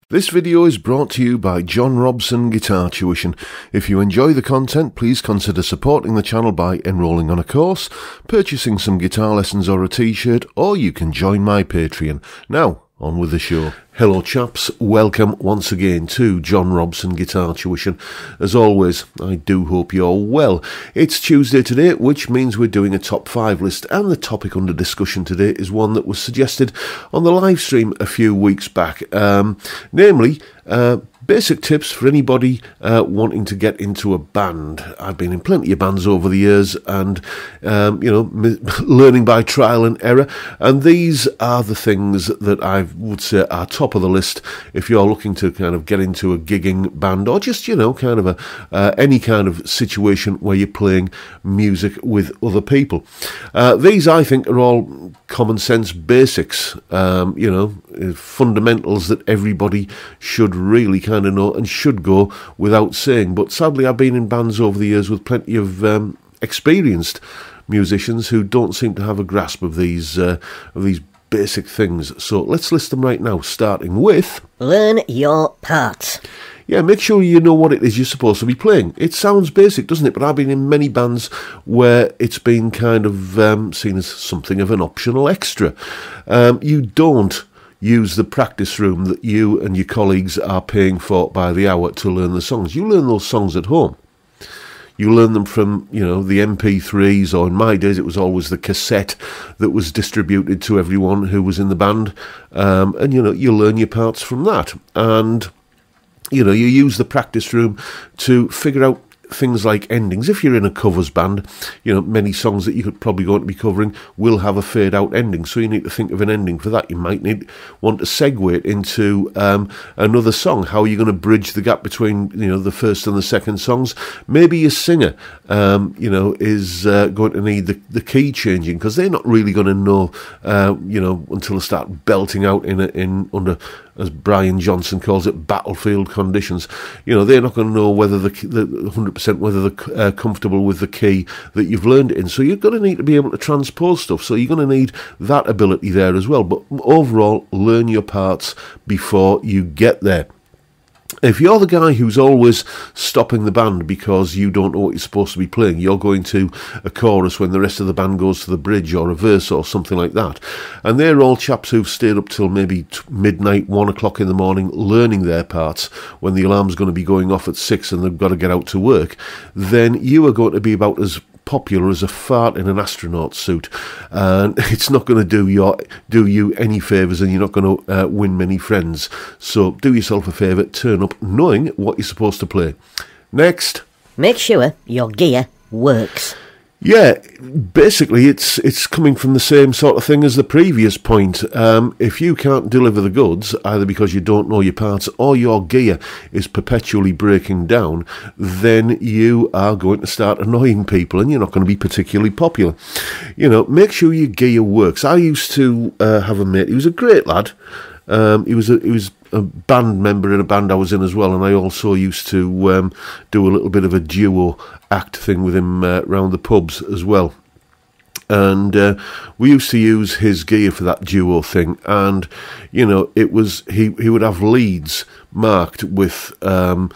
This video is brought to you by John Robson Guitar Tuition. If you enjoy the content, please consider supporting the channel by enrolling on a course, purchasing some guitar lessons or a t-shirt, or you can join my Patreon. Now, on with the show. Hello chaps, welcome once again to John Robson Guitar Tuition. As always, I do hope you're well. It's Tuesday today, which means we're doing a top 5 list, and the topic under discussion today is one that was suggested on the live stream a few weeks back, namely basic tips for anybody wanting to get into a band. I've been in plenty of bands over the years and, learning by trial and error. And these are the things that I would say are top of the list if you're looking to kind of get into a gigging band or just, kind of any kind of situation where you're playing music with other people. These, I think, are all common sense basics, fundamentals that everybody should really kind of know and should go without saying. But sadly, I've been in bands over the years with plenty of experienced musicians who don't seem to have a grasp of these basic things. So let's list them right now, starting with learn your parts. Yeah, make sure you know what it is you're supposed to be playing. It sounds basic, doesn't it? But I've been in many bands where it's been kind of seen as something of an optional extra. You don't use the practice room that you and your colleagues are paying for by the hour to learn the songs. You learn those songs at home. You learn them from, the MP3s, or in my days it was always the cassette that was distributed to everyone who was in the band. And, you learn your parts from that. And, you use the practice room to figure out things like endings. If you're in a covers band, many songs that you could probably going to be covering will have a fade out ending, so you need to think of an ending for that. You might want to segue it into another song. How are you going to bridge the gap between the first and the second songs? Maybe your singer is going to need the key changing, because they're not really going to know until they start belting out in under, as Brian Johnson calls it, battlefield conditions. They're not going to know whether the 100% whether they're comfortable with the key that you've learned it in. So you're going to need to be able to transpose stuff. So you're going to need that ability there as well. But overall, learn your parts before you get there. If you're the guy who's always stopping the band because you don't know what you're supposed to be playing, you're going to a chorus when the rest of the band goes to the bridge, or a verse or something like that, and they're all chaps who've stayed up till maybe midnight, 1 o'clock in the morning, learning their parts when the alarm's going to be going off at 6 and they've got to get out to work, then you are going to be about as popular as a fart in an astronaut suit, and it's not going to do you any favours, and you're not going to win many friends. So do yourself a favour, turn up knowing what you're supposed to play. Next, make sure your gear works. Yeah, basically it's coming from the same sort of thing as the previous point. If you can't deliver the goods, either because you don't know your parts or your gear is perpetually breaking down, then you are going to start annoying people and you're not going to be particularly popular. Make sure your gear works. I used to have a mate. He was a great lad. He was a band member in a band I was in as well, and I also used to do a little bit of a duo act thing with him round the pubs as well. And we used to use his gear for that duo thing, and it was he would have leads marked with kind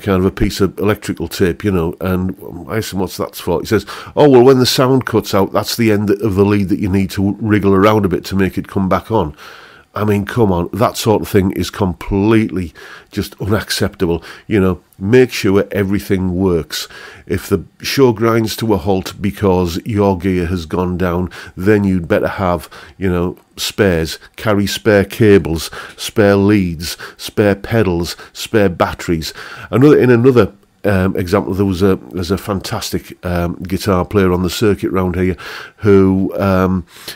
of a piece of electrical tape, and I asked him what's that for. He says, oh well, when the sound cuts out, that's the end of the lead that you need to wriggle around a bit to make it come back on. I mean, come on, that sort of thing is completely just unacceptable. Make sure everything works. If the show grinds to a halt because your gear has gone down, then you'd better have, spares. Carry spare cables, spare leads, spare pedals, spare batteries. Another example, there's a fantastic guitar player on the circuit round here who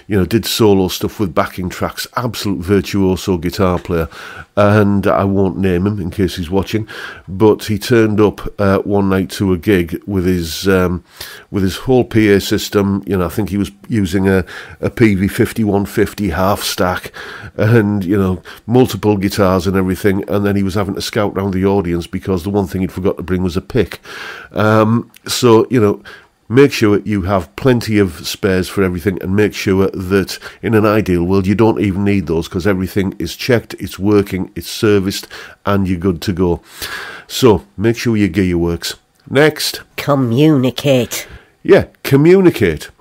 did solo stuff with backing tracks, absolute virtuoso guitar player, and I won't name him in case he's watching, but he turned up one night to a gig with his whole PA system. I think he was using a PV5150 half stack, and multiple guitars and everything, and then he was having to scout round the audience because the one thing he'd forgot to bring was a pick. So Make sure you have plenty of spares for everything, and make sure that in an ideal world you don't even need those, because everything is checked, it's working, it's serviced, and you're good to go. So make sure your gear works. Next. Communicate. Yeah, communicate.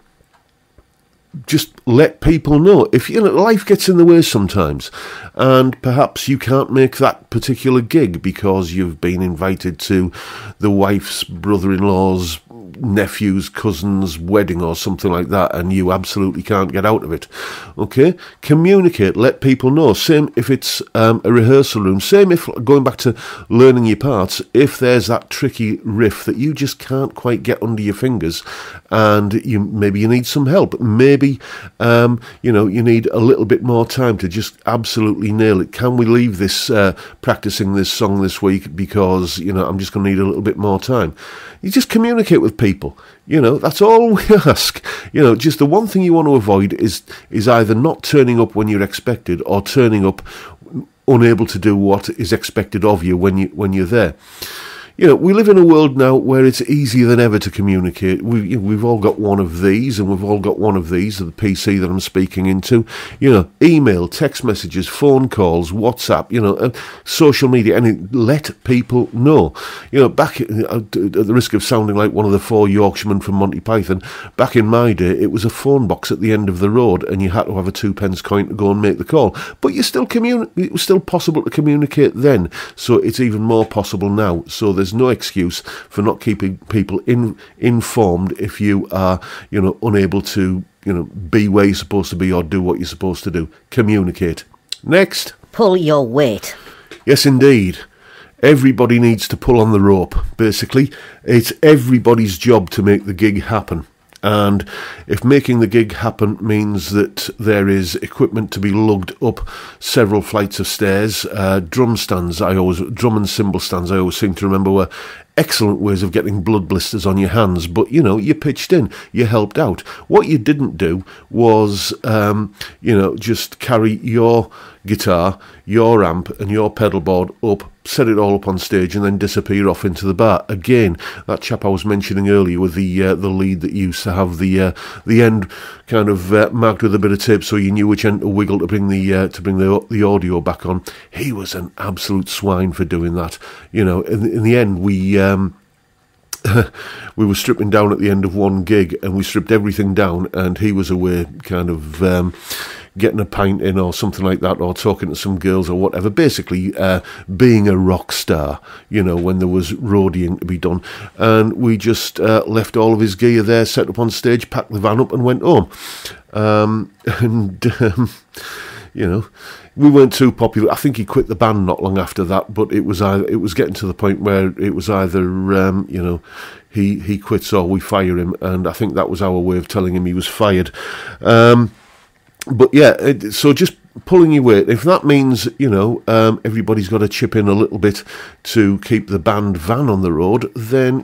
Just let people know. If life gets in the way sometimes, and perhaps you can't make that particular gig because you've been invited to the wife's brother-in-law's nephew's cousin's wedding or something like that, and you absolutely can't get out of it. Okay, communicate, let people know. Same if it's a rehearsal room, same if, going back to learning your parts, if there's that tricky riff that you just can't quite get under your fingers, and maybe you need some help, maybe you need a little bit more time to just absolutely nail it. Can we leave this practicing this song this week because I'm just going to need a little bit more time? You just communicate with people. That's all we ask. Just the one thing you want to avoid is either not turning up when you're expected, or turning up unable to do what is expected of you when you're there. We live in a world now where it's easier than ever to communicate. We've all got one of these, and we've all got one of these, the PC that I'm speaking into. Email, text messages, phone calls, WhatsApp, social media, and let people know. Back at the risk of sounding like one of the four Yorkshiremen from Monty Python, back in my day, it was a phone box at the end of the road, and you had to have a 2p coin to go and make the call. But it was still possible to communicate then, so it's even more possible now. So there's no excuse for not keeping people informed if you are, unable to, be where you're supposed to be or do what you're supposed to do. Communicate. Next. Pull your weight. Yes, indeed. Everybody needs to pull on the rope, basically. It's everybody's job to make the gig happen. And if making the gig happen means that there is equipment to be lugged up several flights of stairs, drum and cymbal stands, I always seem to remember, were excellent ways of getting blood blisters on your hands. But, you pitched in, you helped out. What you didn't do was, just carry your guitar, your amp and your pedal board up, set it all up on stage, and then disappear off into the bar. Again, that chap I was mentioning earlier with the lead that used to have the end kind of marked with a bit of tape, so you knew which end to wiggle to bring the audio back on. He was an absolute swine for doing that. In the end, we were stripping down at the end of one gig, and we stripped everything down, and he was away kind of getting a pint in or something like that, or talking to some girls or whatever, basically being a rock star, when there was roadieing to be done. And we just left all of his gear there, set up on stage, packed the van up and went home. We weren't too popular. I think he quit the band not long after that, but it was getting to the point where it was either he quits or we fire him, and I think that was our way of telling him he was fired. But yeah, so just pulling your weight. If that means, everybody's got to chip in a little bit to keep the band van on the road, then,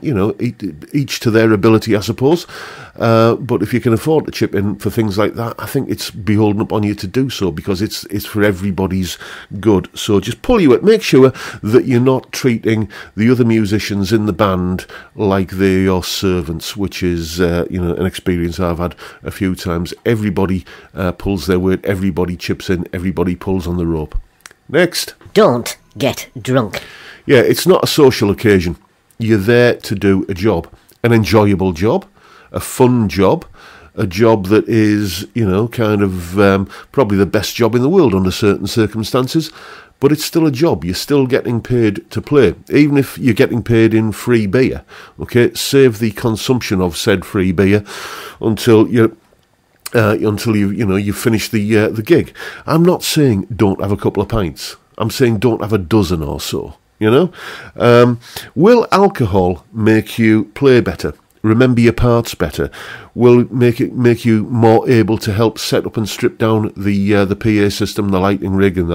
each to their ability, I suppose. But if you can afford to chip in for things like that, I think it's beholden upon you to do so, because it's for everybody's good. So just pull your weight. Make sure that you're not treating the other musicians in the band like they're your servants, which is, an experience I've had a few times. Everybody pulls their weight, everybody chips in, everybody pulls on the rope. Next. Don't get drunk. Yeah, it's not a social occasion. You're there to do a job, an enjoyable job, a fun job, a job that is, probably the best job in the world under certain circumstances, but it's still a job. You're still getting paid to play, even if you're getting paid in free beer. Okay, save the consumption of said free beer until you finish the gig. I'm not saying don't have a couple of pints. I'm saying don't have a dozen or so. Will alcohol make you play better? Remember your parts better? Will make you more able to help set up and strip down the PA system, the lighting rig, and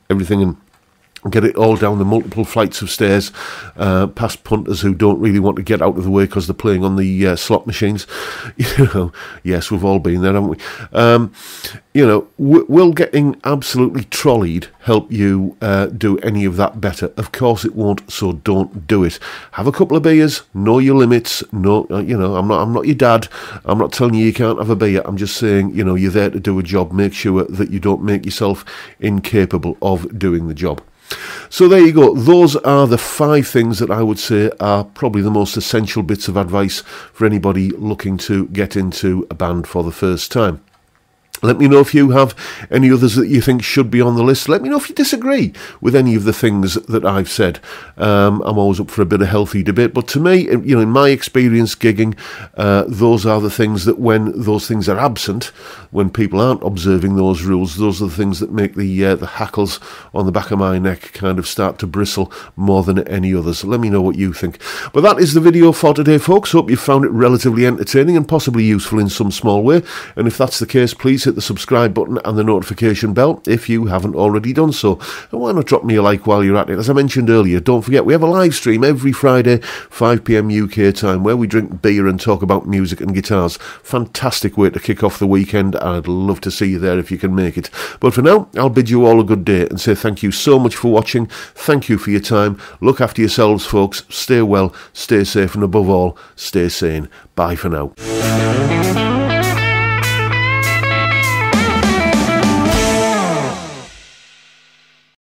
everything, and get it all down the multiple flights of stairs, past punters who don't really want to get out of the way because they're playing on the slot machines. Yes, we've all been there, haven't we? Will getting absolutely trolleyed help you do any of that better? Of course it won't, so don't do it. Have a couple of beers, know your limits. No, I'm not your dad. I'm not telling you can't have a beer. I'm just saying, you're there to do a job. Make sure that you don't make yourself incapable of doing the job. So there you go. Those are the 5 things that I would say are probably the most essential bits of advice for anybody looking to get into a band for the first time. Let me know if you have any others that you think should be on the list. Let me know if you disagree with any of the things that I've said. I'm always up for a bit of healthy debate. But to me, in my experience gigging, those are the things that when those things are absent, when people aren't observing those rules, those are the things that make the hackles on the back of my neck kind of start to bristle more than any others. Let me know what you think. But that is the video for today, folks. Hope you found it relatively entertaining and possibly useful in some small way. And if that's the case, please hit the subscribe button and the notification bell if you haven't already done so. And why not drop me a like while you're at it? As I mentioned earlier, don't forget we have a live stream every Friday, 5 p.m. UK time, where we drink beer and talk about music and guitars. Fantastic way to kick off the weekend. I'd love to see you there if you can make it. But for now, I'll bid you all a good day and say thank you so much for watching. Thank you for your time. Look after yourselves, folks. Stay well, stay safe, and above all, stay sane. Bye for now.